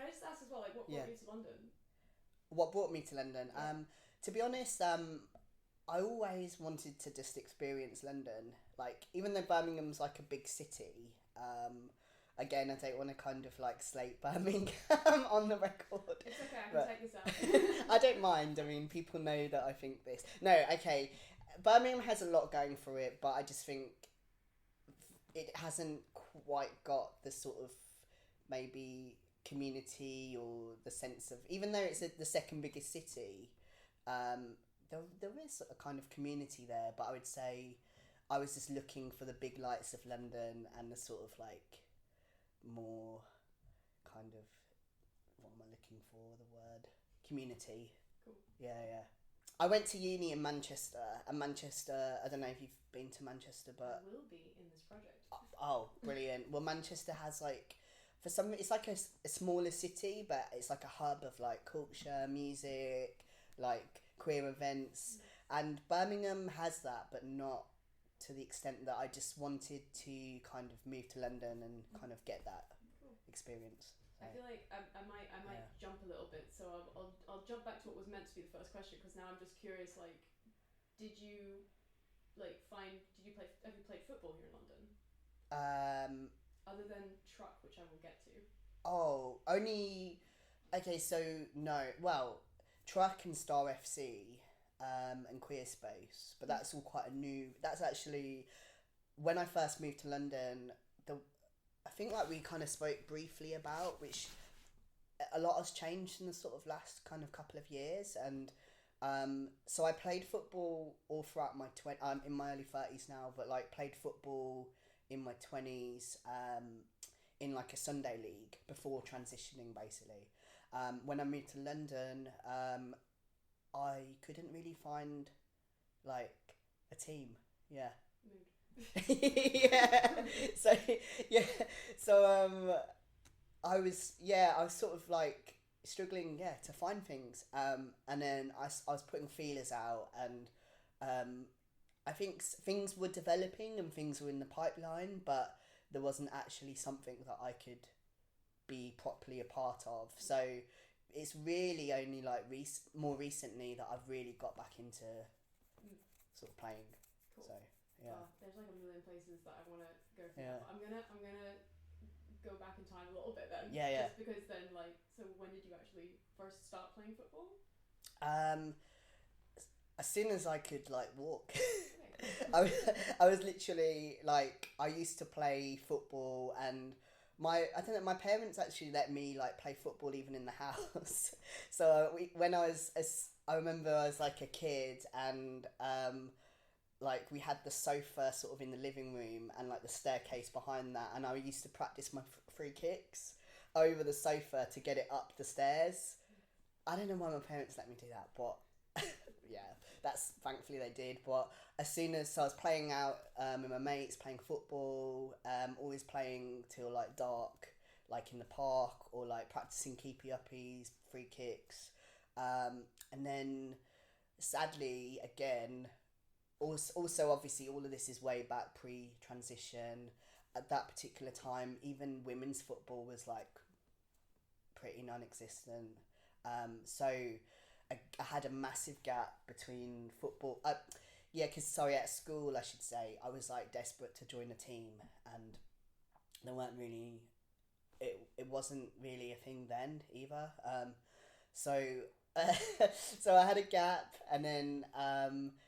can I just ask as well, like, what Yeah. brought you to London? What brought me to London? Yeah. To be honest, I always wanted to just experience London. Like, even though Birmingham's like a big city, again, I don't want to kind of like slate Birmingham on the record. It's okay, I can But take this out. I don't mind. I mean, people know that I think this. No, okay. Birmingham has a lot going for it, but I just think it hasn't quite got the sort of maybe community or the sense of, even though it's the second biggest city, there is a kind of community there, but I would say I was just looking for the big lights of London and the sort of like more kind of, what am I looking for, the word community. Cool. Yeah. I went to uni in Manchester, and Manchester, I don't know if you've been to Manchester, but I will be in this project. oh, brilliant. Well, Manchester has like, for some, it's like a smaller city, but it's like a hub of like culture, music, like queer events. And Birmingham has that, but not to the extent that I just wanted to kind of move to London and kind of get that Cool. experience. So, I feel like I might jump a little bit, so I'll jump back to what was meant to be the first question, because now I'm just curious, like, did you have you played football here in London? Other than TRUK, which I will get to. Oh, only, okay, so no, well, TRUK and Star FC, and Queer Space, but that's all quite a new, that's actually, when I first moved to London, I think like we kind of spoke briefly about, which a lot has changed in the sort of last kind of couple of years, and so I played football all throughout my I'm in my early 30s now, but like played football in my 20s, in like a Sunday league before transitioning basically. When I moved to London, I couldn't really find like a team. Yeah. Yeah. So yeah. So I was sort of like struggling to find things. And then I was putting feelers out, and I think things were developing and things were in the pipeline, but there wasn't actually something that I could be properly a part of. So it's really only like more recently that I've really got back into sort of playing. Cool. So yeah. There's like a million places that I want to go through. Yeah. But I'm gonna go back in time a little bit then. Yeah. Just because then, like, so when did you actually first start playing football? As soon as I could like walk. I was literally like, I used to play football, and I don't know, my parents actually let me like play football even in the house. So I remember I was like a kid, and like we had the sofa sort of in the living room and like the staircase behind that, and I used to practice my free kicks over the sofa to get it up the stairs. I don't know why my parents let me do that, but yeah, that's thankfully they did. But as soon as I was playing out with my mates, playing football, always playing till like dark, like in the park, or like practicing keepy uppies, free kicks, and then sadly again, also obviously all of this is way back pre-transition. At that particular time, even women's football was like pretty non-existent. So I had a massive gap between football. Because at school, I should say, I was like desperate to join a team, and there weren't really. It wasn't really a thing then either. So so I had a gap, and then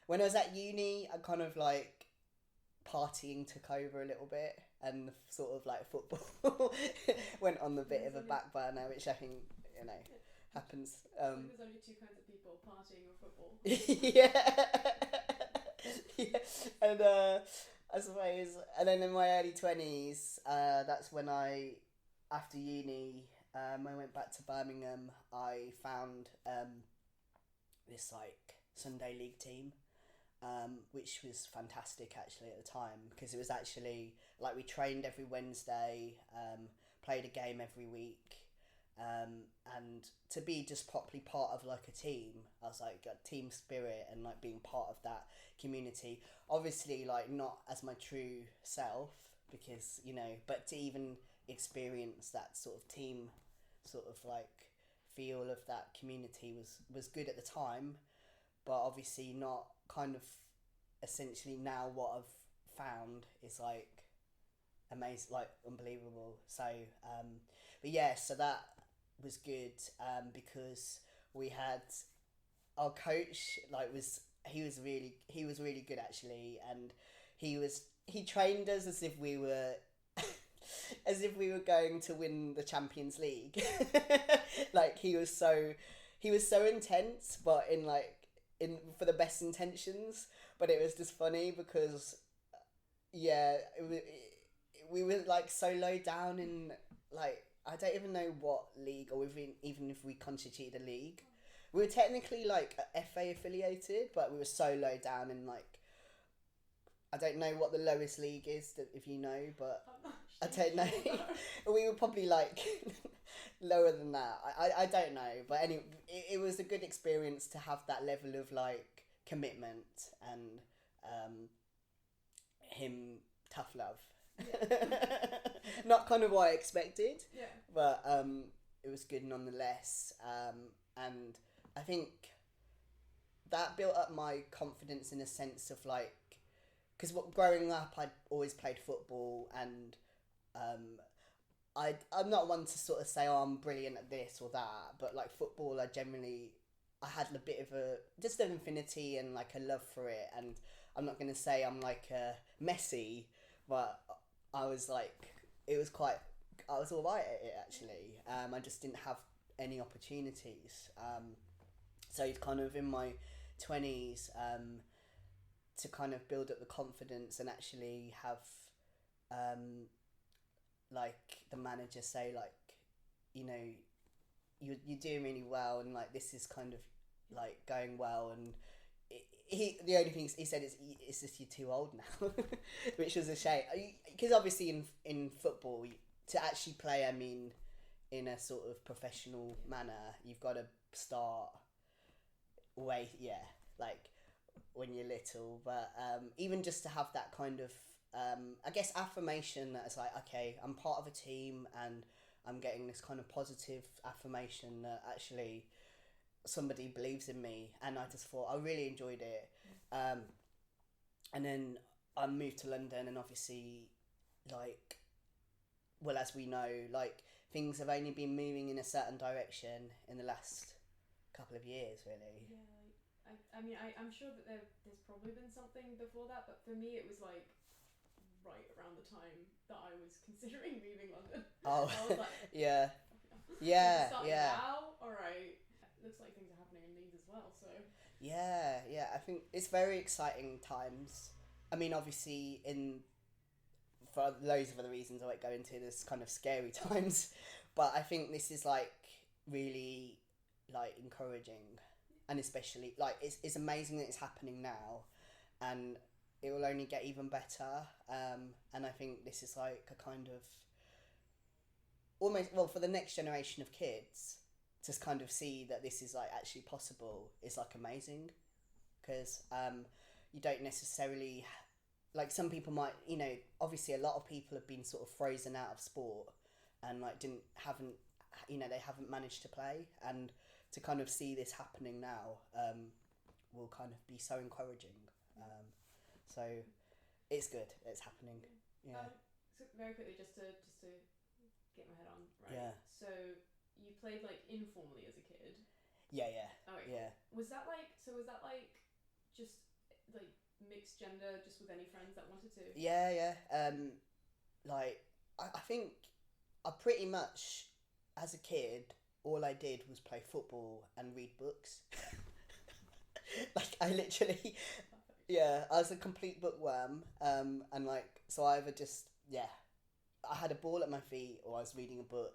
when I was at uni, I kind of like partying took over a little bit, and sort of like football went on the bit of a back burner, which I think happens. There's only two kinds of people: partying or football. Yeah. Yeah, and I suppose, and then in my early 20s, that's when after uni, I went back to Birmingham. I found this like Sunday league team, which was fantastic actually at the time, because it was actually like we trained every Wednesday, played a game every week. And to be just properly part of like a team, I was like a team spirit and like being part of that community. Obviously, like not as my true self, because but to even experience that sort of team sort of like feel of that community was good at the time, but obviously not kind of essentially now what I've found is like amazing, like unbelievable. So but yeah, so that was good because we had our coach he was really good actually, and he trained us as if we were as if we were going to win the Champions League. Like he was so intense, but in for the best intentions. But it was just funny because yeah, we were like so low down in like I don't even know what league, or even if we constituted a league. We were technically like FA affiliated, but we were so low down in like I don't know what the lowest league is, if you know, but I don't know. We were probably like lower than that. I don't know, but anyway, it was a good experience to have that level of like commitment and him tough love. Not kind of what I expected, but it was good nonetheless. And I think that built up my confidence in a sense of like, because growing up I'd always played football, and I'm not one to sort of say, oh, I'm brilliant at this or that, but like football I had a bit of just an affinity and like a love for it, and I'm not going to say I'm like Messi, but I was like, I was alright at it actually. I just didn't have any opportunities. So it's kind of in my 20s to kind of build up the confidence and actually have like the manager say like, you know, you're doing really well, and like this is kind of like going well, and the only thing he said is it's just you're too old now, which was a shame, because obviously in football to actually play, I mean, in a sort of professional manner, you've got to start like when you're little, but even just to have that kind of I guess affirmation that it's like, okay, I'm part of a team and I'm getting this kind of positive affirmation that actually somebody believes in me, and I just thought I really enjoyed it. And then I moved to London, and obviously like, well, as we know, like things have only been moving in a certain direction in the last couple of years, really. Yeah, I mean, I'm sure that there's probably been something before that, but for me it was like right around the time that I was considering leaving London. Oh, I was like, yeah. Now, all right. Looks like things are happening in Leeds as well. So yeah, I think it's very exciting times. I mean, obviously, for loads of other reasons I won't go into, this kind of scary times, but I think this is like really like encouraging, and especially like it's amazing that it's happening now, and it will only get even better. And I think this is like a kind of almost, well, for the next generation of kids to kind of see that this is like actually possible is like amazing, because you don't necessarily like, some people might, you know, obviously a lot of people have been sort of frozen out of sport and like haven't managed to play, and to kind of see this happening now will kind of be so encouraging. So it's good, it's happening. Yeah. So very quickly, just to get my head on right. Yeah. So you played like informally as a kid. Yeah. Okay. Yeah. Was that like just like mixed gender, just with any friends that wanted to? Yeah. Like I think I pretty much, as a kid, all I did was play football and read books. Like I literally, yeah, I was a complete bookworm. And like, so I either just, I had a ball at my feet or I was reading a book.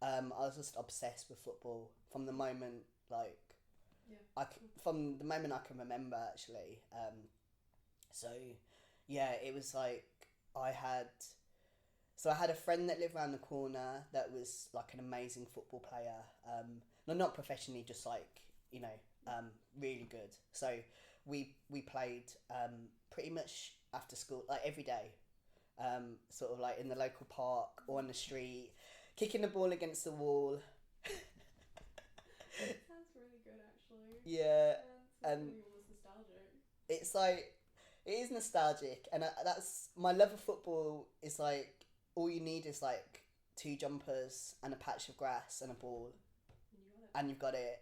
I was just obsessed with football from the moment, like, from the moment I can remember, actually. So yeah, it was like I had a friend that lived around the corner that was like an amazing football player. No, not professionally, just like, you know, really good. So we played pretty much after school, like every day, sort of like in the local park or on the street, kicking the ball against the wall, like, it is nostalgic, and that's my love of football. Is like all you need is like 2 jumpers and a patch of grass and a ball, and you've got it.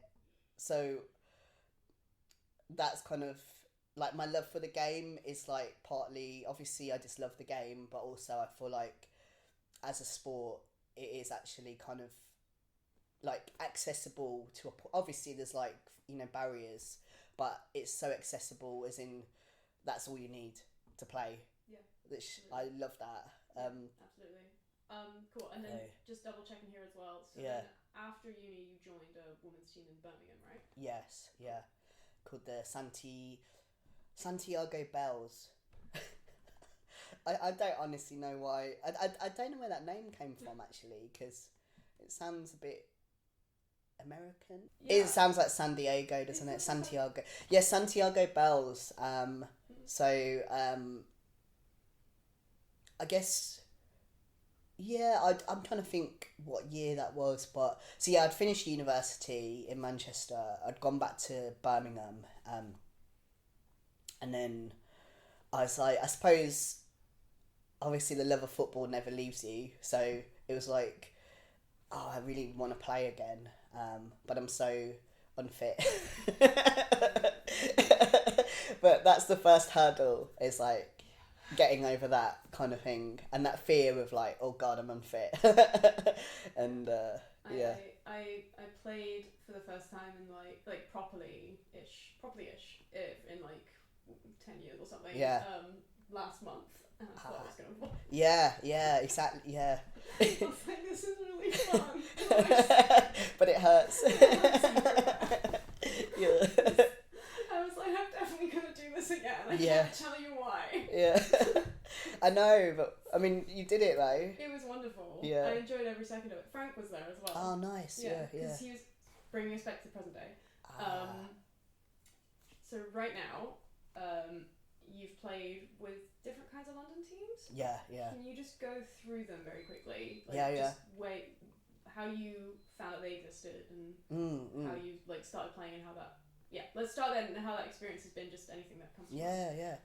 So that's kind of like my love for the game is like partly, obviously I just love the game, but also I feel like as a sport it is actually kind of like accessible to obviously there's like, you know, barriers, but it's so accessible as in that's all you need to play. Yeah, which absolutely. I love that. Absolutely. Cool. And then just double checking here as well. So Yeah. then after uni, you joined a women's team in Birmingham, right? Yes, yeah, called the Santiago Bells. I don't honestly know why. I don't know where that name came from actually, because it sounds a bit American. Yeah. It sounds like San Diego, doesn't it? Santiago. Yeah, Santiago Bells. So I guess. Yeah, I'm trying to think what year that was, but so yeah, I'd finished university in Manchester. I'd gone back to Birmingham, and then I was like, I suppose, obviously the love of football never leaves you, so it was like, oh, I really want to play again, but I'm so unfit. But that's the first hurdle, is like getting over that kind of thing and that fear of like, oh god, I'm unfit. And yeah. I played for the first time in like properly-ish in like 10 years or something. Yeah. Last month, and I thought I was gonna fall. Yeah, exactly, yeah. I was like, this is really fun. But it hurts. Yeah. I was like, I'm definitely gonna do this again. I Yeah. can't tell you why. Yeah. I know, but I mean, you did it though. It was wonderful. Yeah. I enjoyed every second of it. Frank was there as well. Oh, nice. Yeah. Because he was bringing us back to the present day. So right now, you've played with different kinds of London teams. Yeah. Can you just go through them very quickly? Like, Yeah. Just how you found that they existed and how you like started playing and how that. Yeah, let's start then. And how that experience has been. Just anything that comes. Yeah.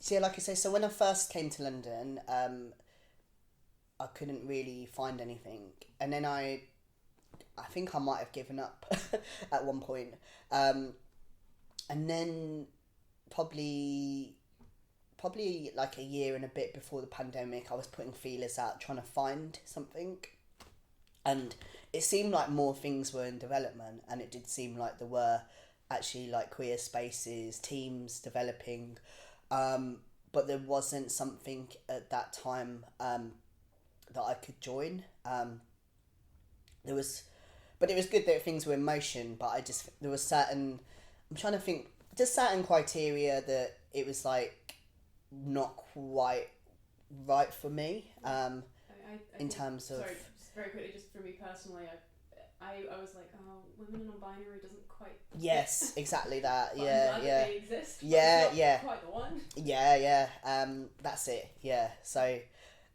So yeah, like I say, so when I first came to London, I couldn't really find anything, and then I think I might have given up at one point, and then probably like a year and a bit before the pandemic, I was putting feelers out trying to find something, and it seemed like more things were in development, and it did seem like there were actually like queer spaces, teams developing, but there wasn't something at that time that I could join. But it was good that things were in motion, but there was certain, I'm trying to think, just certain criteria that it was like not quite right for me, in terms of... Sorry, just very quickly, just for me personally, I was like, oh, women and non-binary doesn't quite... Yes, exactly that. But Yeah. I'm glad that they exist, but Yeah, it's not quite the one. Yeah. That's it. Yeah. So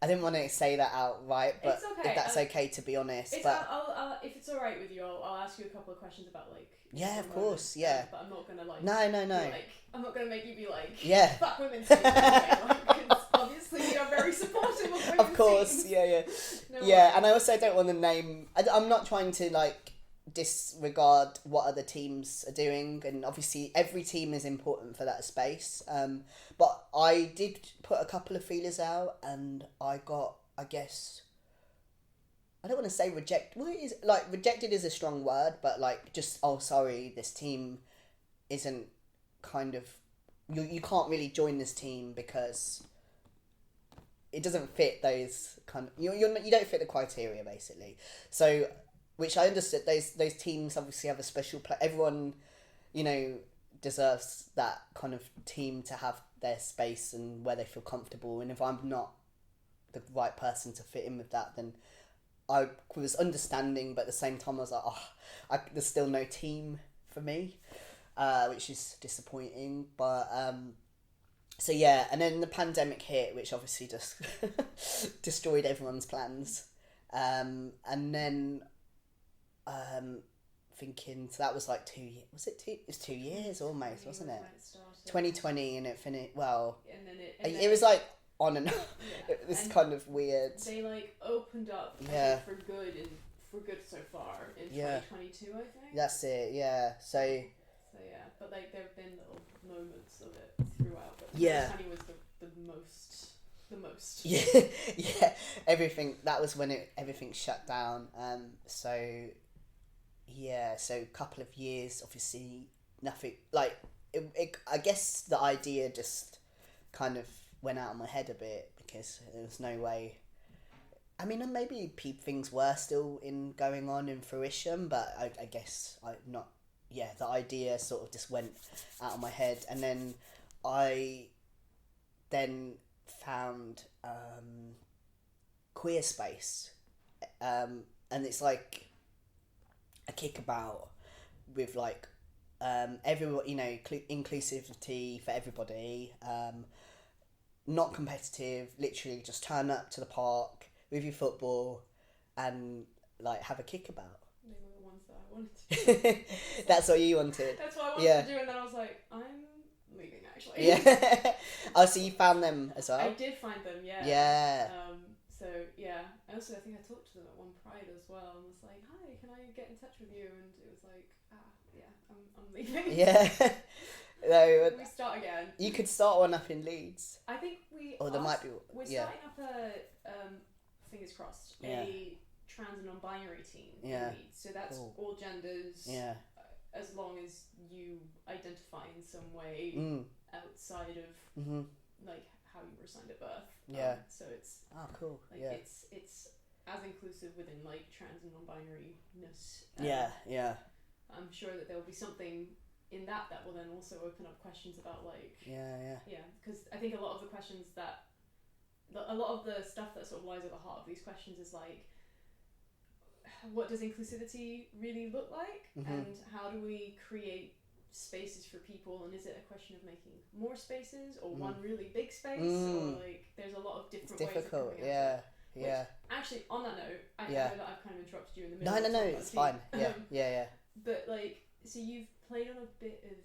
I didn't want to say that outright, but It's okay. if that's okay, to be honest. I'll if it's all right with you, I'll ask you a couple of questions about like. Yeah, of course. Yeah. But I'm not gonna like. No. Like, I'm not gonna make you be like. Yeah. Fuck women's teams. Because obviously we are very supportive of women's Of course. teams. Yeah. No Yeah, worries. and I also don't want to name. I'm not trying to like disregard what other teams are doing, and obviously every team is important for that space. But I did put a couple of feelers out, and I got, I guess, I don't want to say rejected is a strong word, but like just, oh sorry, this team isn't kind of, you can't really join this team because it doesn't fit those kind of, you don't fit the criteria basically. So, which I understood, those teams obviously have a special place. Everyone, deserves that kind of team to have their space and where they feel comfortable. And if I'm not the right person to fit in with that, then I was understanding, but at the same time I was like, there's still no team for me, which is disappointing. But so yeah, and then the pandemic hit, which obviously just destroyed everyone's plans. And then thinking, so that was like 2 years. Was it 2? It was 2 years almost, wasn't it? When it started. 2020, and it finished. Well, And then it was like on and off. Yeah. This and kind of weird. They like opened up Yeah. for good so far in Yeah. 2022, I think. That's it. Yeah. So yeah, but like there have been little moments of it throughout. But Yeah. 2020 was the most. yeah, yeah. Everything that was when everything shut down. So yeah. So a couple of years, obviously, nothing like it. I guess the idea just kind of went out of my head a bit because there was no way. I mean, and maybe things were still going on in fruition, but I guess not. Yeah, the idea sort of just went out of my head, and then I found Queer Space, and it's like a kickabout with like everyone, inclusivity for everybody, not competitive, literally just turn up to the park with your football and like have a kickabout. They were the ones that I wanted to do. That's what you wanted. That's what I wanted to do, and then I was like, I'm leaving actually. Yeah. Oh, so you found them as well? I did find them, yeah. Yeah. So yeah, I think I talked to them at one Pride as well, and was like, "Hi, can I get in touch with you?" And it was like, yeah, I'm leaving. Yeah. No, we start again. You could start one up in Leeds. I think we. Or there might be. We're starting up a fingers crossed a trans and non-binary team. Yeah. In Leeds. So that's all genders. Yeah. As long as you identify in some way outside of like how you were assigned at birth. Yeah. So it's cool. Like it's as inclusive within like trans and non-binary-ness. Yeah. I'm sure that there will be something in that will then also open up questions about like because I think a lot of the questions a lot of the stuff that sort of lies at the heart of these questions is like, what does inclusivity really look like, and how do we create spaces for people, and is it a question of making more spaces or one really big space, or like there's a lot of different ways of coming at it. Yeah. Actually, on that note, I know that I've kind of interrupted you in the middle. No, it's fine. Yeah. But like, so you've played on a bit of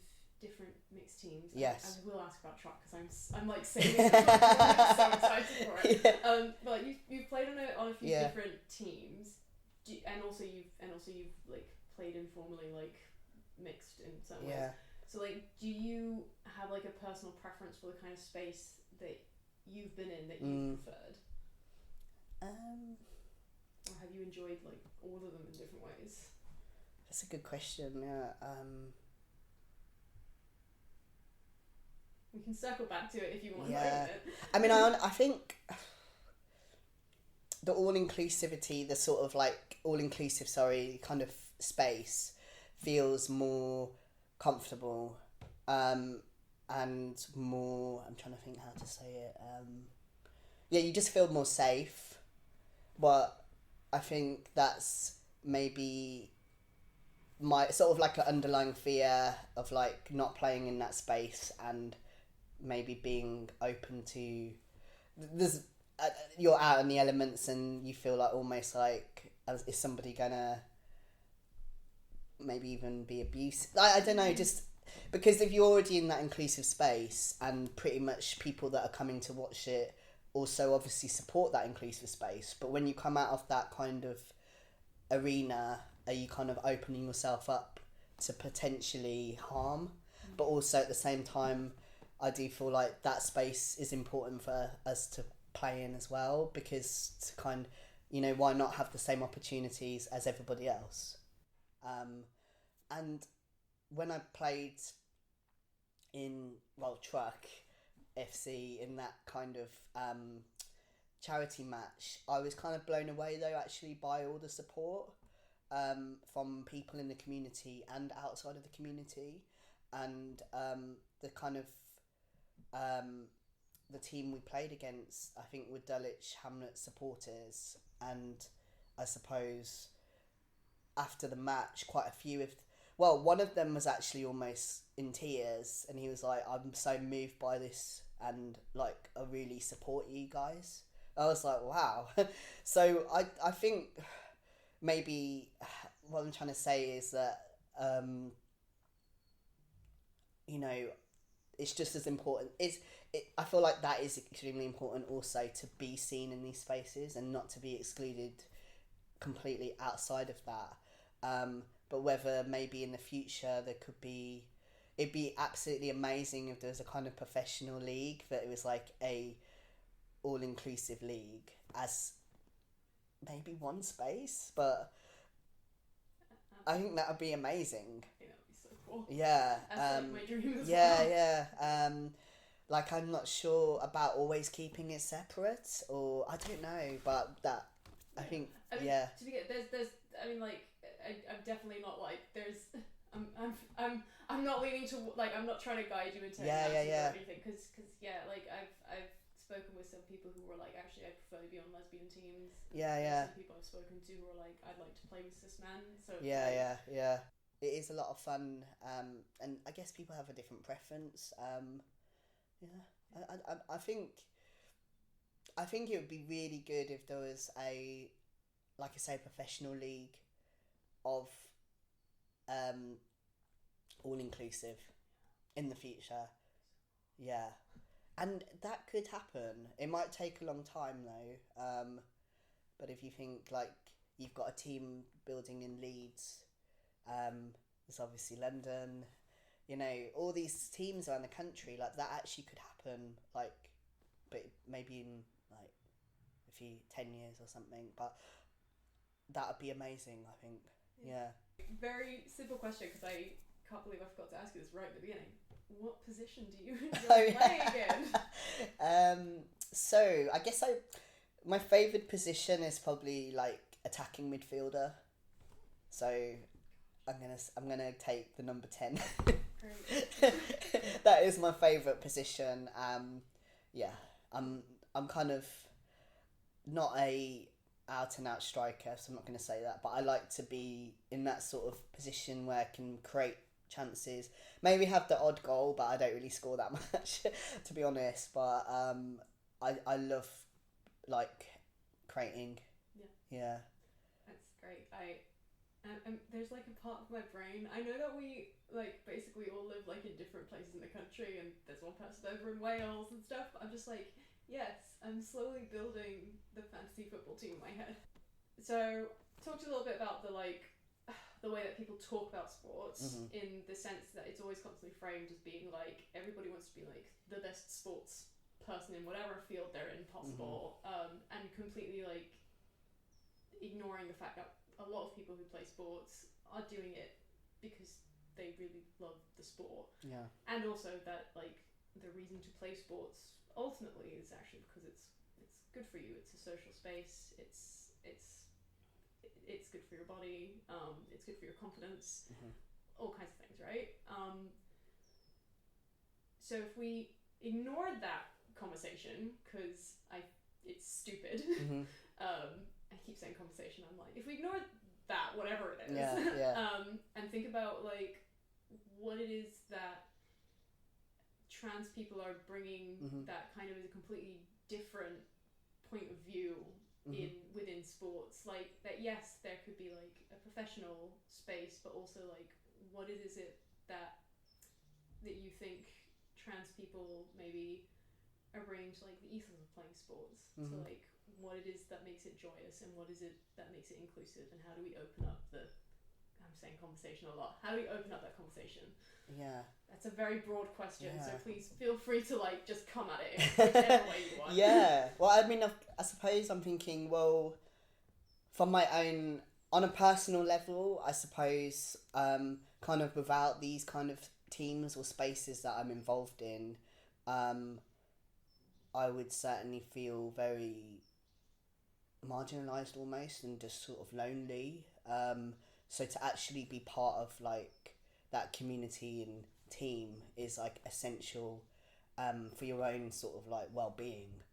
different mixed teams. Yes. I will ask about TRUK because I'm like saving it. I'm so excited for it. Yeah. But you've played on a few different teams, and also you've like played informally, like mixed in some ways. Yeah. So like, do you have like a personal preference for the kind of space that you've been in that you preferred? Or have you enjoyed like all of them in different ways? That's a good question. Yeah. We can circle back to it if you want. Yeah. I mean, I think the all-inclusivity, the sort of like all-inclusive, kind of space feels more comfortable, and more. I'm trying to think how to say it. You just feel more safe, but I think that's maybe my sort of like an underlying fear of like not playing in that space and maybe being open to you're out in the elements and you feel like almost like is somebody gonna maybe even be abusive. I don't know, just because if you're already in that inclusive space and pretty much people that are coming to watch it also obviously support that inclusive space, but when you come out of that kind of arena, are you kind of opening yourself up to potentially harm? But also at the same time, I do feel like that space is important for us to play in as well, because to kind, why not have the same opportunities as everybody else? And when I played in TRUK FC in that kind of charity match, I was kind of blown away though actually by all the support from people in the community and outside of the community, and the kind of the team we played against, I think, were Dulwich Hamlet supporters, and I suppose after the match quite a few of one of them was actually almost in tears, and he was like, I'm so moved by this and like I really support you guys. I was like, wow. So I think maybe what I'm trying to say is that you know, it's just as important. I feel like that is extremely important also, to be seen in these spaces and not to be excluded completely outside of that. But whether maybe in the future there could be, it'd be absolutely amazing if there was a kind of professional league that it was like a all-inclusive league as maybe one space, but I think that would be amazing. I think that would be so cool. Yeah. That's like my dream as well. Yeah. Like, I'm not sure about always keeping it separate, or I don't know, but that I think I mean, yeah. To begin, there's I mean, like, I'm definitely not like there's. I'm not leaning to, like, I'm not trying to guide you into or anything, because like I've spoken with some people who were like, actually I prefer to be on lesbian teams. Some people I've spoken to who are like, I'd like to play with cis men. So yeah. It is a lot of fun, and I guess people have a different preference. I think it would be really good if there was a, like I say, professional league of all inclusive in the future. Yeah. And that could happen. It might take a long time though. But if you think, like, you've got a team building in Leeds, there's obviously London, you know, all these teams around the country, like, that actually could happen, like, but maybe in like a few 10 years or something. But that would be amazing, I think. Yeah. Very simple question, because I can't believe I forgot to ask you this right at the beginning. What position do you enjoy playing in? So I guess my favourite position is probably like attacking midfielder. So I'm gonna take the number 10. Great. That is my favourite position. I'm kind of not a out and out striker, so I'm not going to say that, but I like to be in that sort of position where I can create chances, maybe have the odd goal, but I don't really score that much to be honest. But I love, like, creating. Yeah. That's great. There's like a part of my brain, I know that we like basically all live like in different places in the country, and there's one person over in Wales and stuff. I'm just like, yes, I'm slowly building the fantasy football team in my head. So talked a little bit about the way that people talk about sports, in the sense that it's always constantly framed as being like, everybody wants to be like the best sports person in whatever field they're in possible, and completely like ignoring the fact that a lot of people who play sports are doing it because they really love the sport. Yeah. And also that, like, the reason to play sports ultimately is actually because it's good for you. It's a social space. It's good for your body. It's good for your confidence. All kinds of things, right? So if we ignored that conversation, because it's stupid. I keep saying conversation. I'm like, if we ignore that, whatever it is, and think about like what it is that trans people are bringing, that kind of is a completely different point of view within sports. Like that, yes, there could be like a professional space, but also like what is it that you think trans people maybe are bringing to like the ethos of playing sports. So like what it is that makes it joyous, and what is it that makes it inclusive, and how do we open up I'm saying conversation a lot. How do we open up that conversation? Yeah. That's a very broad question, so please feel free to like just come at it in whichever way you want. Yeah. Well, I mean, I suppose I'm thinking, well, from my own, on a personal level, I suppose, kind of without these kind of teams or spaces that I'm involved in, I would certainly feel very marginalised almost, and just sort of lonely. So to actually be part of like that community and team is like essential for your own sort of like well-being.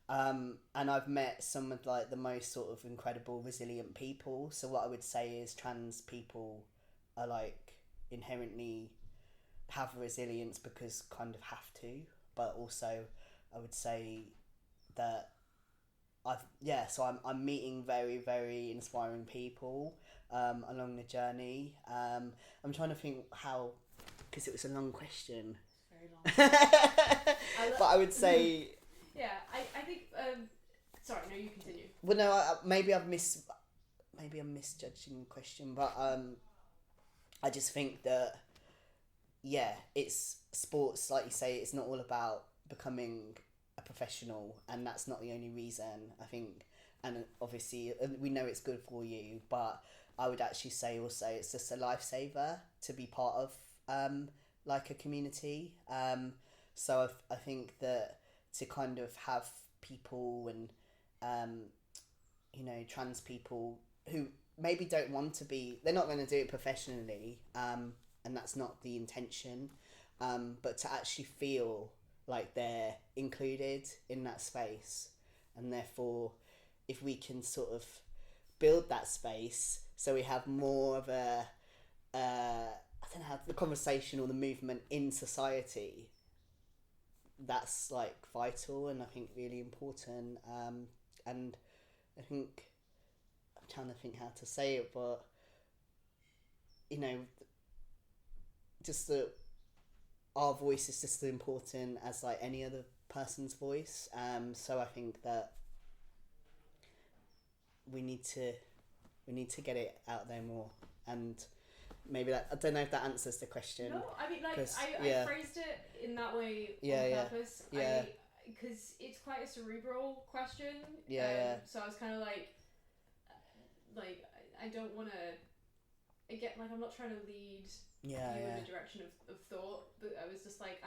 And I've met some of like the most sort of incredible resilient people. So what I would say is trans people are like inherently have resilience because kind of have to, but also I would say that so I'm meeting very, very inspiring people, along the journey. I'm trying to think how, because it was a long question. Very long. But I would say... Yeah, I think... sorry, no, you continue. Well, no, maybe I'm misjudging the question, but I just think that, yeah, it's sports, like you say, it's not all about becoming a professional, and that's not the only reason, I think. And obviously, we know it's good for you, but I would actually say also it's just a lifesaver to be part of like a community. So I think that to kind of have people and trans people who maybe don't want to be, they're not going to do it professionally, and that's not the intention, but to actually feel like they're included in that space, and therefore if we can sort of build that space so we have more of a I don't know, the conversation or the movement in society, that's like vital and I think really important. And I think, I'm trying to think how to say it, but just that our voice is just as important as like any other person's voice. So I think that we need to get it out there more, and maybe that, I don't know if that answers the question. No, I mean, like, I phrased it in that way on purpose. Yeah. Because it's quite a cerebral question. So I was kind of like, I don't want to, again, like, I'm not trying to lead you in the direction of thought, but I was just like,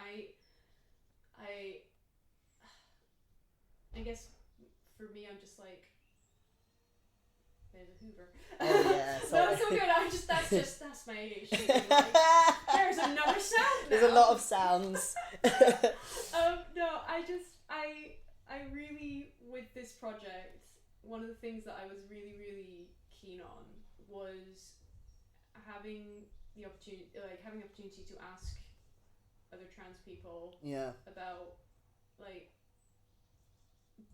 I guess for me, I'm just like, there's a Hoover. Oh yeah, sorry. No, it's all good. That's my ADHD. Like, there's another sound now. There's a lot of sounds. No, I really, with this project, one of the things that I was really, really keen on was having the opportunity to ask other trans people about, like,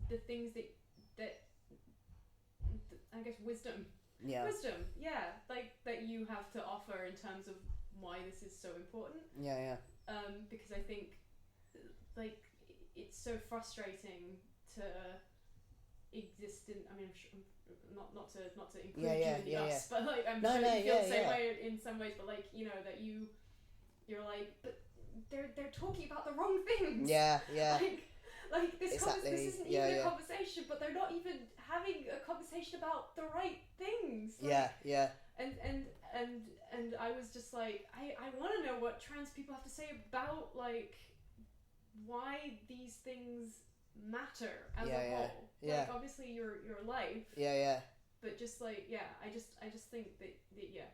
the things that I guess wisdom, like, that you have to offer in terms of why this is so important. Because I think, like, it's so frustrating to exist in, I mean, I'm sure, not to include you in us, but like, I'm sure you feel the same way in some ways, but like, that you're like, but they're talking about the wrong things. Like this exactly. This isn't even a conversation, but they're not even having a conversation about the right things. Like, And I was just like, I want to know what trans people have to say about, like, why these things matter as a whole. Like, obviously your life. But just like, I just think that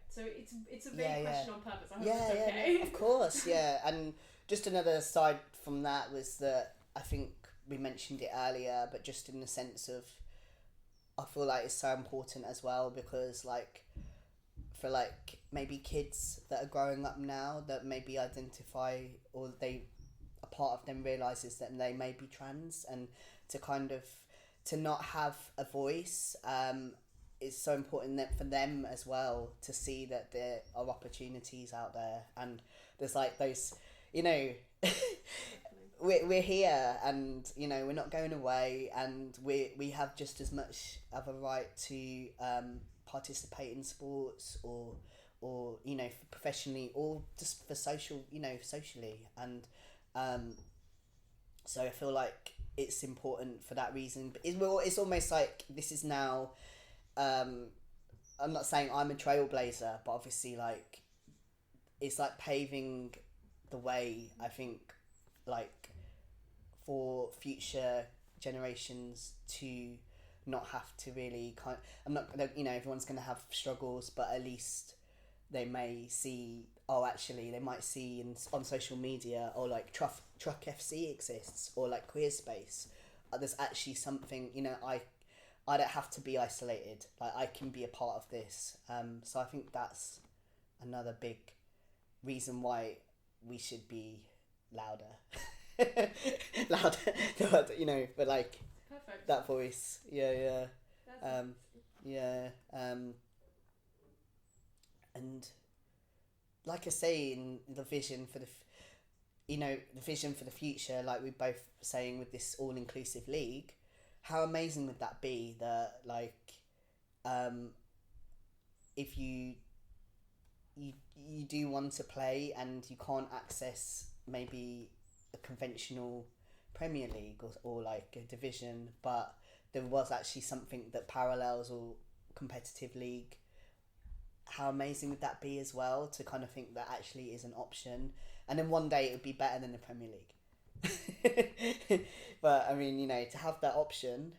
So it's a vague question on purpose. I hope it's okay. Of course, And just another side from that was that I think we mentioned it earlier, but just in the sense of, I feel like it's so important as well, because like, for like maybe kids that are growing up now that maybe identify, or a part of them realizes that they may be trans, and to not have a voice is so important that for them as well, to see that there are opportunities out there, and there's like those, we're here, and we're not going away, and we have just as much of a right to participate in sports or professionally, or just for socially, and so I feel like it's important for that reason. But it's almost like this is now, I'm not saying I'm a trailblazer, but obviously like it's like paving the way, I think, like for future generations to not have to really I'm not, everyone's going to have struggles, but at least they may see, they might see on social media, or like TRUK FC exists, or like Queer Space. There's actually something, I don't have to be isolated. Like, I can be a part of this. So I think that's another big reason why we should be louder. But like, perfect. that voice. like I say, in the vision for the vision for the future, like we're both saying with this all-inclusive league, how amazing would that be that, like, if you do want to play and you can't access maybe a conventional Premier League or like a division, but there was actually something that parallels or competitive league, how amazing would that be as well, to kind of think that actually is an option, and then one day it would be better than the Premier League. But I mean, you know, to have that option.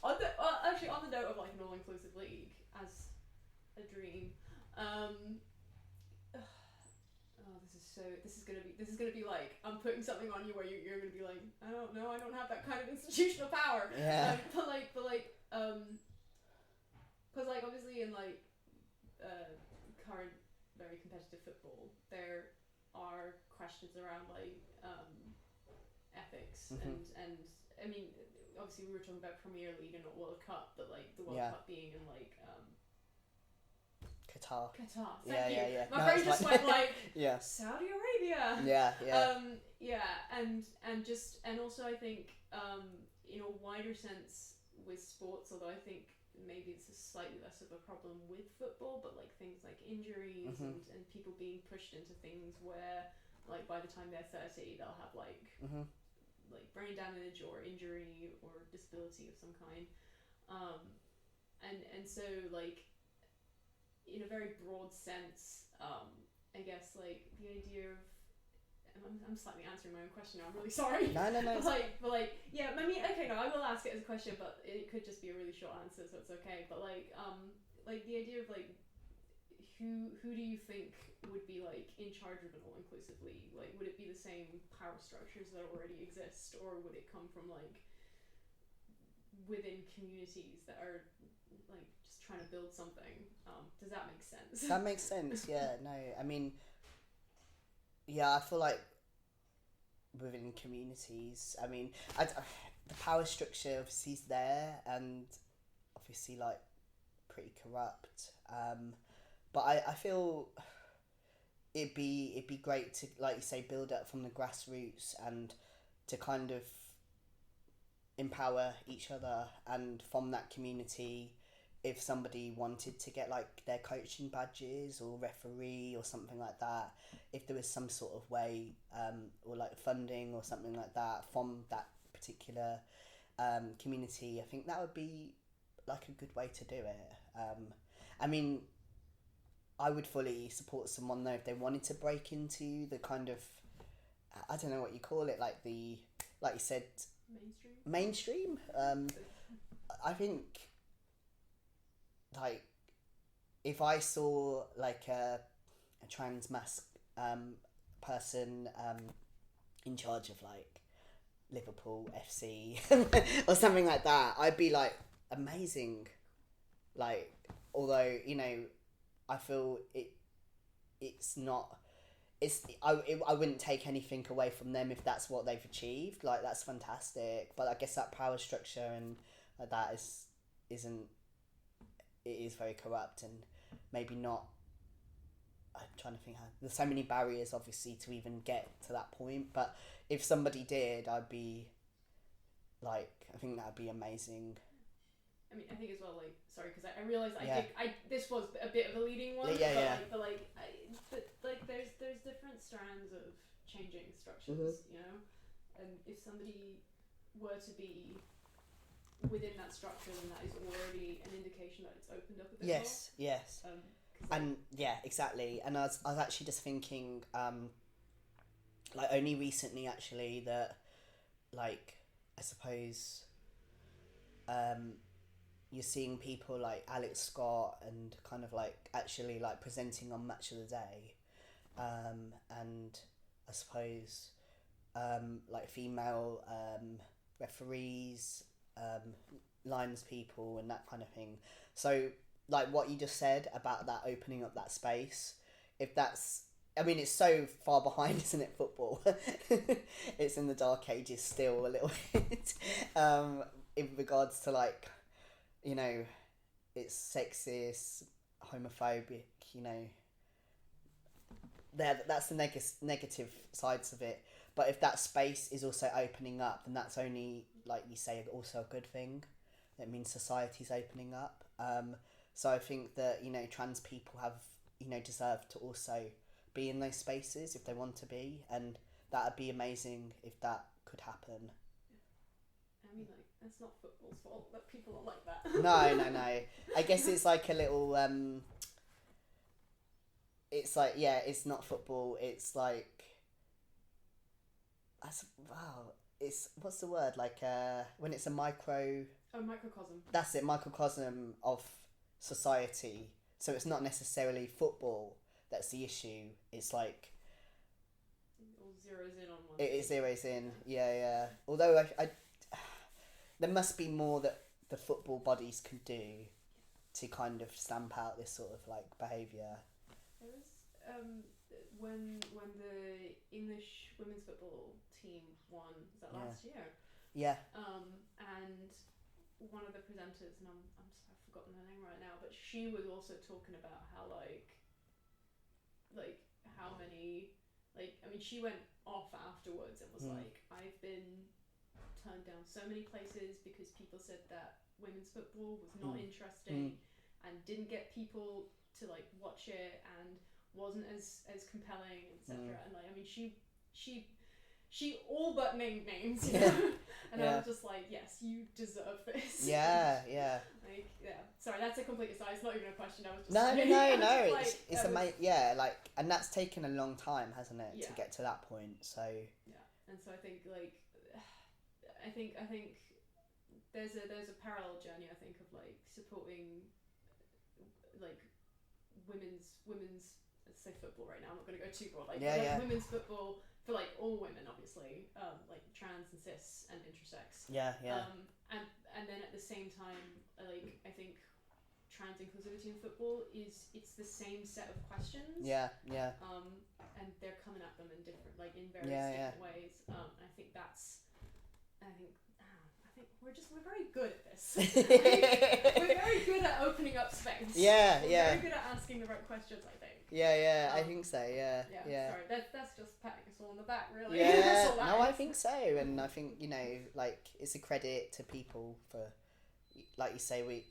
Actually, on the note of like an all-inclusive league as a dream, this is gonna be like, I'm putting something on you where you're gonna be like, I don't know, I don't have that kind of institutional power. Yeah. But because like obviously in like current very competitive football, there are questions around like ethics and I mean, obviously we were talking about Premier League and not World Cup, but like the World Cup being in like Qatar. Thank you. Yeah. My brain just went like yeah. Saudi Arabia. And also I think in a wider sense with sports, although I think maybe it's a slightly less of a problem with football, but like things like injuries and people being pushed into things where like by the time they're 30 they'll have like like brain damage or injury or disability of some kind, and so like in a very broad sense, I guess like the idea of, I'm slightly answering my own question now, I'm really sorry. No. But like, yeah, I mean, okay, no, I will ask it as a question, but it could just be a really short answer, so it's okay. But like the idea of like, who do you think would be like in charge of an all-inclusive league? Like, would it be the same power structures that already exist, or would it come from like within communities that are like just trying to build something? Does that make sense? That makes sense. Yeah. No, I mean, yeah, I feel like within communities, I mean, the power structure obviously is there and obviously like pretty corrupt. But I feel it'd be great to, like you say, build up from the grassroots and to kind of empower each other, and from that community, if somebody wanted to get like their coaching badges or referee or something like that, if there was some sort of way or like funding or something like that from that particular community, I think that would be like a good way to do it. I mean, I would fully support someone though if they wanted to break into the kind of, I don't know what you call it, like the, like you said, mainstream. I think like if I saw like a transmasc person in charge of like Liverpool FC or something like that, I'd be like, amazing. Like, although, you know, I feel it's not, I wouldn't take anything away from them if that's what they've achieved. Like, that's fantastic. But I guess that power structure and like that is very corrupt and maybe not. I'm trying to think how, there's so many barriers obviously to even get to that point, but if somebody did, I'd be like, I think that'd be amazing. I mean, I think as well, like, sorry, because I realised this was a bit of a leading one, but there's different strands of changing structures, you know, and if somebody were to be within that structure, then that is already an indication that it's opened up a bit more. Yes. And yeah, exactly. And I was actually just thinking, like only recently actually, that like I suppose you're seeing people like Alex Scott and kind of like actually like presenting on Match of the Day, and I suppose like female referees, lines people and that kind of thing. So like what you just said about that opening up that space, if that's, I mean, it's so far behind, isn't it, football? It's in the dark ages still a little bit, in regards to like, you know, it's sexist, homophobic, you know, that's the negative sides of it. But if that space is also opening up, then that's only, like you say, also a good thing. That means society's opening up. So I think that, you know, trans people have, you know, deserve to also be in those spaces if they want to be, and that would be amazing if that could happen. I mean, like, it's not football's fault that people are like that. No. I guess it's like a little, it's like, yeah, it's not football, it's like, wow, it's, what's the word, like, when it's a microcosm. That's it, microcosm of society. So it's not necessarily football that's the issue, it's like, it zeroes in on one thing. It zeroes in, yeah. Although I there must be more that the football bodies can do to kind of stamp out this sort of like behaviour. There was when the English women's football team won, was that last year? Yeah. And one of the presenters, and I've forgotten her name right now, but she was also talking about how like how many, like, I mean, she went off afterwards and was like, I've been turned down so many places because people said that women's football was not interesting and didn't get people to like watch it and wasn't as compelling, etc. And like, I mean, she all but named names, you know? And I was just like, yes, you deserve this. Yeah. Like, yeah. Sorry, that's a complete aside. It's not even a question. I was just No. it's amazing. Like, and that's taken a long time, hasn't it, to get to that point? So yeah, and so I think like, I think there's a parallel journey, I think, of like supporting like women's let's say football right now. I'm not going to go too broad. Like, women's football for like all women, obviously, like trans and cis and intersex. Yeah. And then at the same time, like, I think trans inclusivity in football it's the same set of questions. Yeah. And they're coming at them in different, like, in various different ways. I think we're very good at this. We're very good at opening up space. Yeah. We're very good at asking the right questions, I think. Yeah, I think so. Yeah. Sorry, that's just patting us all on the back, really. Yeah, no, I think so, and I think, you know, like, it's a credit to people for, like you say, we.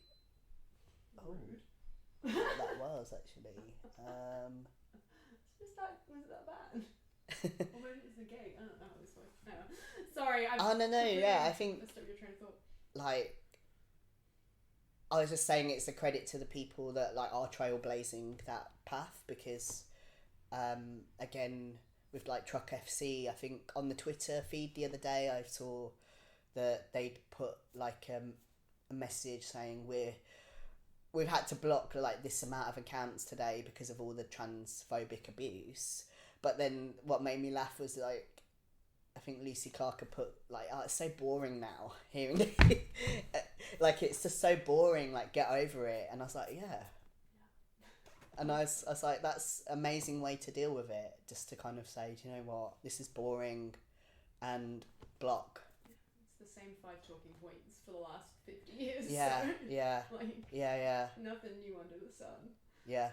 Oh, that was actually. Was that bad? Or maybe it's a gay. I don't know. This way. No. Sorry. I think. Messed up your train of thought. Like, I was just saying it's a credit to the people that like are trailblazing that path, because again, with like TRUK FC, I think on the Twitter feed the other day I saw that they'd put like a message saying we've had to block like this amount of accounts today because of all the transphobic abuse. But then what made me laugh was like, I think Lucy Clark had put like, oh, it's so boring now hearing like, it's just so boring, like, get over it. And I was like, yeah. And I was like, that's an amazing way to deal with it, just to kind of say, do you know what, this is boring, and block. It's the same 5 talking points for the last 50 years. Yeah, so, yeah. Like, yeah. Nothing new under the sun. Yeah.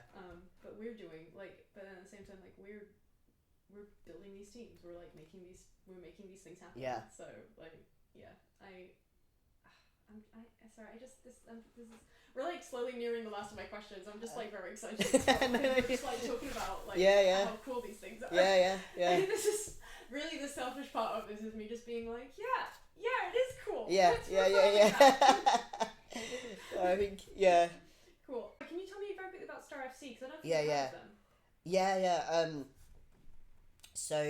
But we're doing, like, but at the same time, like, we're building these teams. We're like making these things happen. Yeah. So like, yeah, I'm sorry. This is, we're like slowly nearing the last of my questions. I'm just like very excited. We're just like talking about like how cool these things are. Yeah. And this is really the selfish part of this, is me just being like, yeah, it is cool. Yeah. I think Cool. Can you tell me very quickly about Star FC? Because I don't think I've heard of them. Yeah. So,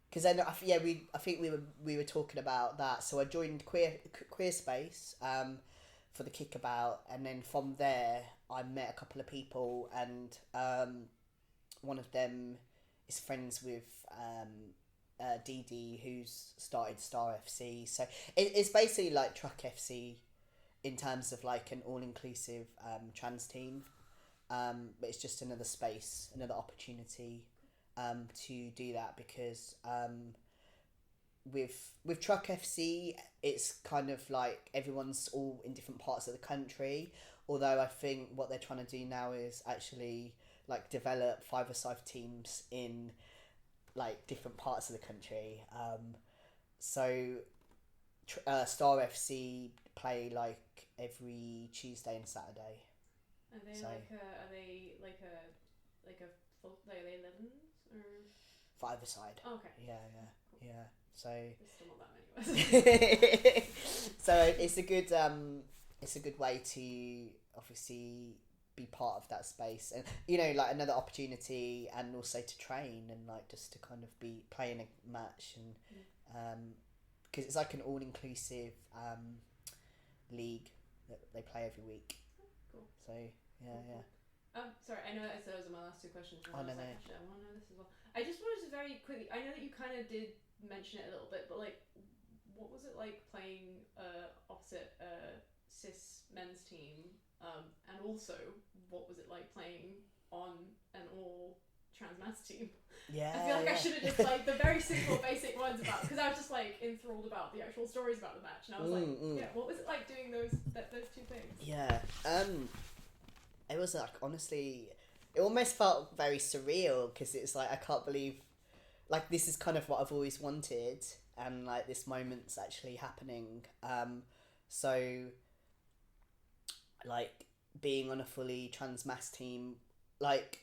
because then I think we were talking about that. So I joined Queer Space for the Kickabout, and then from there I met a couple of people, and one of them is friends with Dee Dee, who's started Star FC. So it's basically like TRUK FC in terms of like an all-inclusive trans team, but it's just another space, another opportunity to do that, because with TRUK FC it's kind of like everyone's all in different parts of the country, although I think what they're trying to do now is actually like develop five-a-side teams in like different parts of the country. So Star FC play like every Tuesday and Saturday. Are they like a full, like, are they 11s or five-a-side? Oh, okay. Yeah. So there's still not that many. So it's a good way to obviously be part of that space, and you know, like another opportunity, and also to train and like just to kind of be playing a match, and because it's like an all-inclusive league that they play every week. Cool. So yeah. Sorry, I know that those are my last two questions. Oh, no. Actually, I want to know this as well. I just wanted to very quickly. I know that you kind of did mention it a little bit, but like, what was it like playing opposite a cis men's team, and also what was it like playing on an all transmasc team? Yeah. I feel like I should have just like the very simple, basic ones about, because I was just like enthralled about the actual stories about the match, and I was yeah, what was it like doing those two things? Yeah. It was like, honestly, it almost felt very surreal, because it's like I can't believe, like, this is kind of what I've always wanted, and like this moment's actually happening. So like being on a fully transmasc team, like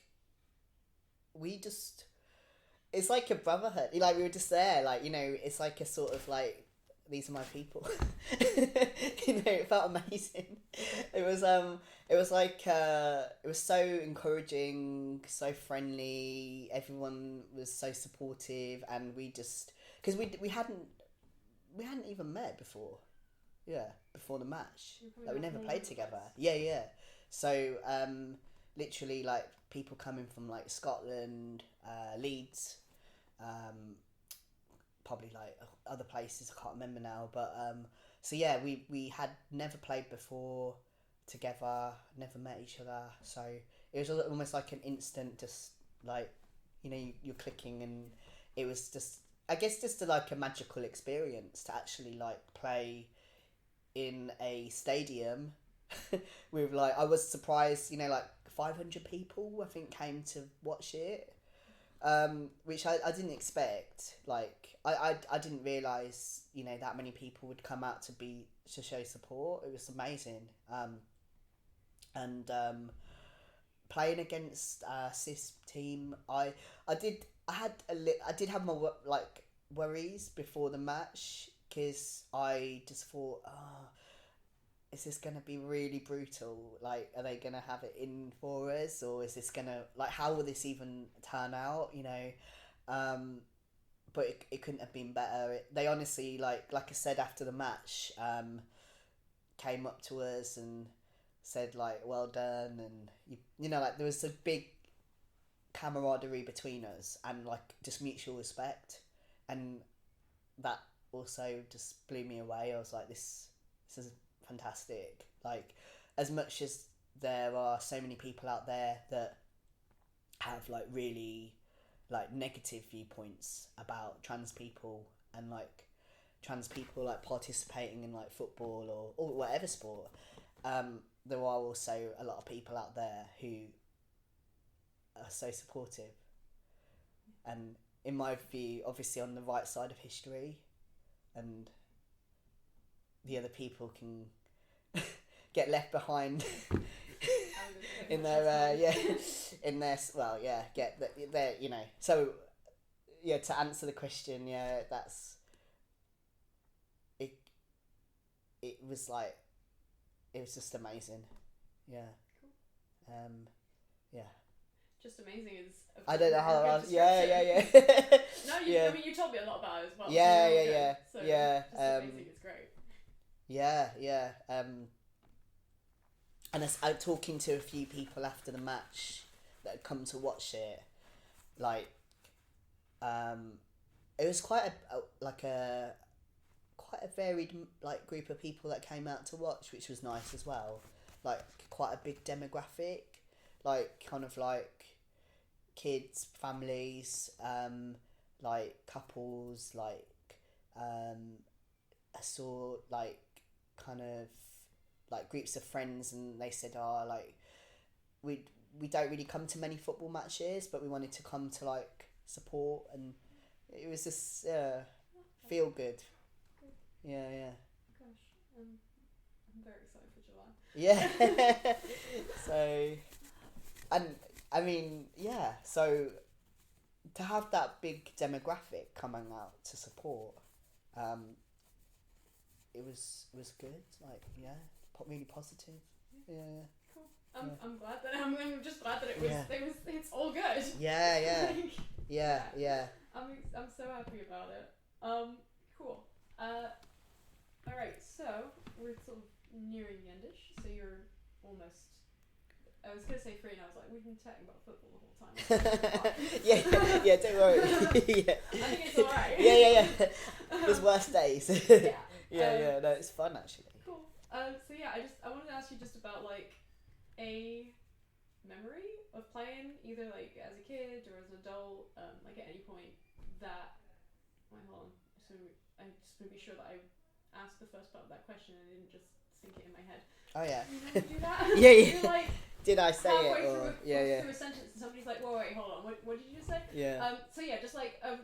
it's like a brotherhood. Like, we were just there, like, you know, it's like a sort of like, these are my people. You know, it felt amazing. It was like it was so encouraging, so friendly. Everyone was so supportive, and we just, because we hadn't even met before. Yeah, before the match, like, we never played together. Yeah. So literally, like, people coming from like Scotland, Leeds, probably like other places, I can't remember now, but so yeah, we had never played before together, never met each other, so it was almost like an instant, just like, you know, you're clicking, and it was just, I guess, just like a magical experience to actually like play in a stadium with, like, I was surprised, you know, like 500 people I think came to watch it, which I didn't expect. Like, I didn't realise, you know, that many people would come out to show support. It was amazing. And playing against a cis team, I did have my like worries before the match, because I just thought, is this gonna be really brutal? Like, are they gonna have it in for us, or is this gonna, like, how will this even turn out? You know, but it couldn't have been better. They honestly, like I said after the match, came up to us and said, like, well done, and you know, like, there was a big camaraderie between us, and like just mutual respect, and that also just blew me away. I was like, this is fantastic. Like, as much as there are so many people out there that have like really like negative viewpoints about trans people, and like trans people like participating in like football or whatever sport, there are also a lot of people out there who are so supportive, and in my view, obviously on the right side of history, and the other people can get left behind in their get their, you know. So yeah, to answer the question, yeah, that's it. It was like, it was just amazing. Yeah. Cool. Yeah. Just amazing is. I don't know how else. Yeah. No, I mean, you told me a lot about it as well. Yeah. So just amazing is great. Yeah. And I talking to a few people after the match that had come to watch it, like, it was quite a varied like group of people that came out to watch, which was nice as well. Like, quite a big demographic, like kind of like kids, families, like couples, like I saw like kind of like groups of friends, and they said, like, we don't really come to many football matches, but we wanted to come to like support, and it was just feel good. Yeah. Gosh, I'm very excited for July. Yeah. So, and I mean, yeah. So to have that big demographic coming out to support, it was good. Like, yeah, really positive. Yeah. Cool. I'm glad that I'm just glad that it was it's all good. Yeah. Like, yeah. I'm so happy about it. Cool. All right. So we're sort of nearing the endish. So you're almost. I was gonna say free, and I was like, we've been chatting about football the whole time. yeah. Don't worry. Yeah. I think it's alright. Yeah. There's worse days. Yeah. No, it's fun actually. Cool. So yeah, I wanted to ask you just about like a memory of playing, either like as a kid or as an adult, like at any point that. Wait, hold on. I just want to be sure that I asked the first part of that question and I didn't just think it in my head. Oh yeah. You know, do that. Yeah. You're like. Did I say it? Halfway Or through a sentence, and somebody's like, "Whoa, wait, hold on. What did you just say?" Yeah. So yeah, just like a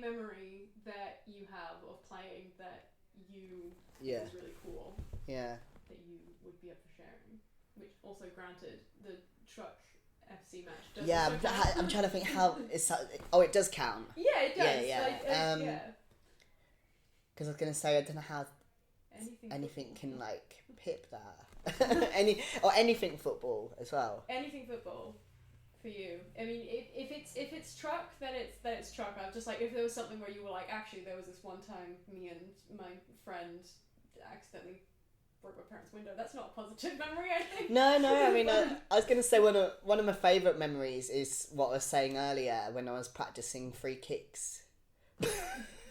memory that you have of playing that you think is really cool. Yeah. That you would be up for sharing. Which also, granted, the TRUK FC match does. Yeah, I'm trying to think how it's. Oh, it does count. Yeah, it does. Yeah. Because I was gonna say I don't know how anything football. can like pip that. Anything football as well. Anything football for you. I mean, if it's TRUK, then it's TRUK. I'm just like, if there was something where you were like, actually, there was this one time me and my friend accidentally broke my parents' window. That's not a positive memory, I think. No. I mean, I was gonna say one of my favourite memories is what I was saying earlier when I was practicing free kicks.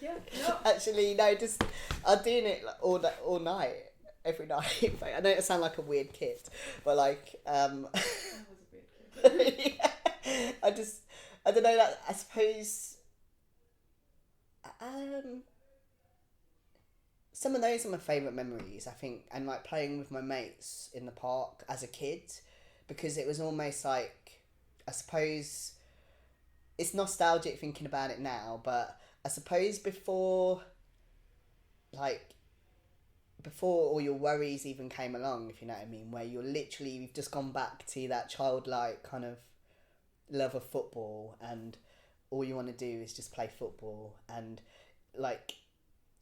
Yeah. No. Actually, no. Just I'm doing it like, all night. Every night. I know it sounds like a weird kid, but like I was a weird kid. yeah. I don't know, that I suppose some of those are my favourite memories, I think, and like playing with my mates in the park as a kid, because it was almost like, I suppose it's nostalgic thinking about it now, but I suppose before all your worries even came along, if you know what I mean, where you've just gone back to that childlike kind of love of football, and all you want to do is just play football, and like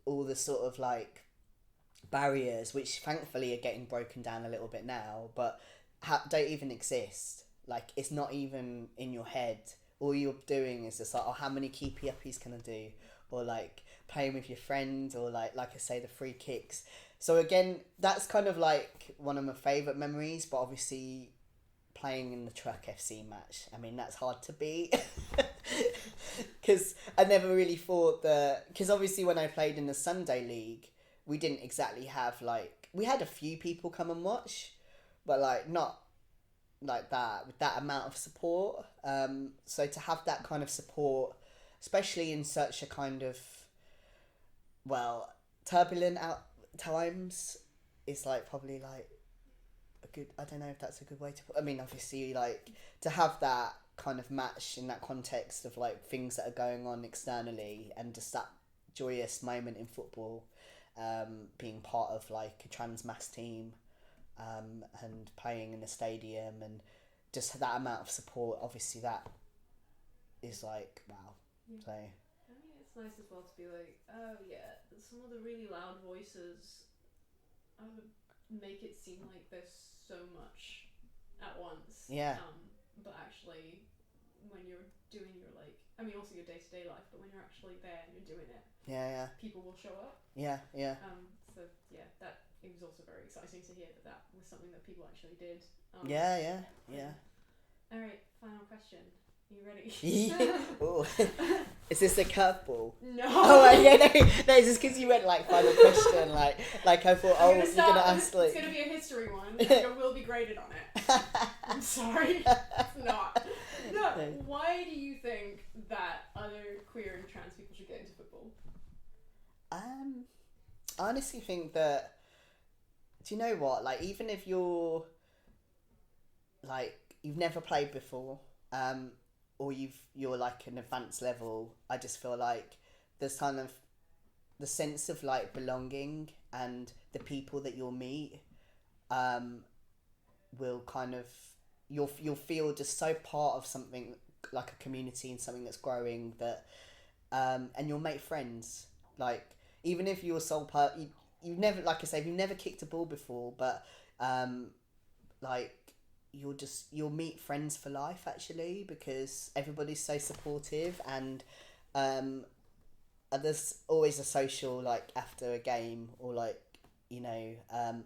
all the sort of like barriers, which thankfully are getting broken down a little bit now, but don't even exist. Like, it's not even in your head. All you're doing is just like, oh, how many keepy uppies can I do? Or like playing with your friends, or like I say, the free kicks. So again, that's kind of like one of my favourite memories, but obviously playing in the TRUK FC match, I mean, that's hard to beat. Because I never really thought that, because obviously when I played in the Sunday League, we didn't exactly have like, we had a few people come and watch, but like not like that, with that amount of support. So to have that kind of support, especially in such a kind of, well, turbulent times, is like probably like a good, I don't know if that's a good way to put, I mean, obviously like to have that kind of match in that context of like things that are going on externally, and just that joyous moment in football, being part of like a transmasc team, and playing in a stadium, and just that amount of support, obviously that is like, wow. Yeah. So I mean, it's nice as well to be like, oh yeah, some of the really loud voices make it seem like there's so much at once. Yeah. But actually, when you're doing your like, I mean, also your day-to-day life, but when you're actually there and you're doing it, yeah, people will show up. Yeah. So yeah, that it was also very exciting to hear that was something that people actually did. Yeah. All right, final question. Are you ready? Ooh. Is this a curveball? No. Oh yeah, no, it's just because you went like final question, like I thought, you're gonna ask like. It's gonna be a history one, and you will be graded on it. I'm sorry, it's not. No. Why do you think that other queer and trans people should get into football? I honestly think that. Do you know what? Like, even if you're like, you've never played before, or you're like an advanced level, I just feel like there's kind of the sense of like belonging, and the people that you'll meet will kind of you'll feel just so part of something, like a community and something that's growing, that and you'll make friends. Like, even if you're you've never, like I say, you've never kicked a ball before, but like you'll meet friends for life, actually, because everybody's so supportive, and there's always a social, like, after a game, or like, you know,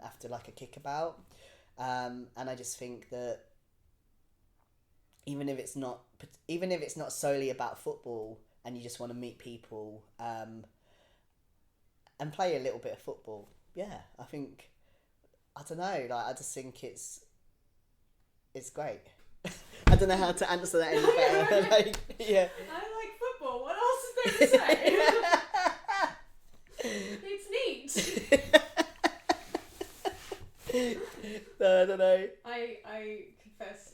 after like a kickabout, and I just think that even if it's not solely about football, and you just want to meet people and play a little bit of football, yeah, I think, I don't know, like, I just think it's great. I don't know how to answer that any better. Like, yeah. I like football. What else is there to say? It's neat. No, I don't know. I confess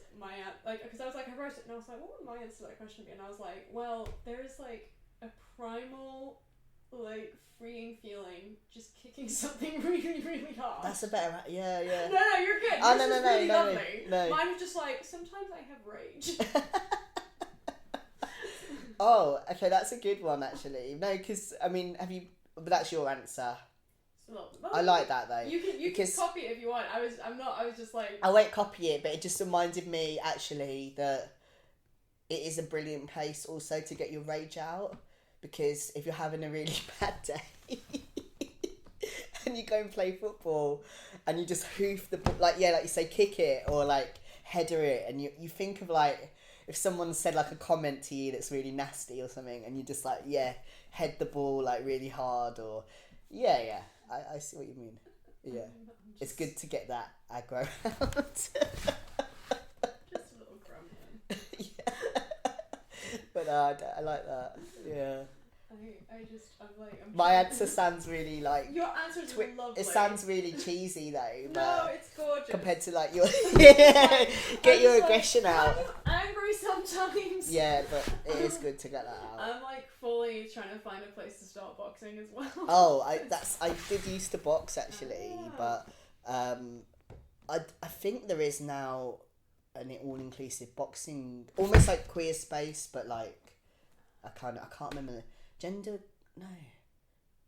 because I was like, I wrote it and I was like, what would my answer to that question be? And I was like, well, there is like a primal, like, freeing feeling just kicking something really, really hard. That's a better, yeah. No, you're good. Oh, Yours no, is really lovely. no. Mine was just like, sometimes I have rage. Oh, okay, that's a good one, actually. No, because, I mean, but that's your answer. I like that, though. You can copy it if you want. I was just like, I won't copy it, but it just reminded me, actually, that it is a brilliant place also to get your rage out, because if you're having a really bad day and you go and play football and you just hoof the ball, like you say, kick it or like header it, and you think of, like, if someone said like a comment to you that's really nasty or something, and you just like, head the ball like really hard, or I see what you mean. Yeah, it's good to get that aggro out. Just a little grumbling. Yeah. But I like that. Yeah. My answer sounds really like. Your answer's lovely. It sounds really cheesy though. But no, it's gorgeous. Compared to like your get your aggression out. I'm angry sometimes. Yeah, but it is good to get that out. I'm like fully trying to find a place to start boxing as well. Oh, I did used to box, actually, but I think there is now an all-inclusive boxing, almost like queer space, but like I can't remember the gender. No,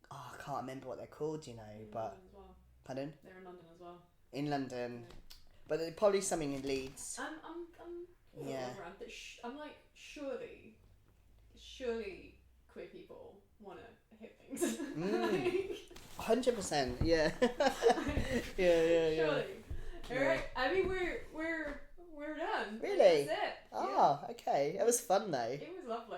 I can't remember what they're called. You know, but well. Pardon? They're in London as well. In London, but there's probably something in Leeds. I'm I'm like, surely queer people want to hit things. 100%, yeah. yeah. Surely. Alright, I mean, we're done. Really? That's it. Oh, okay. It was fun though. It was lovely.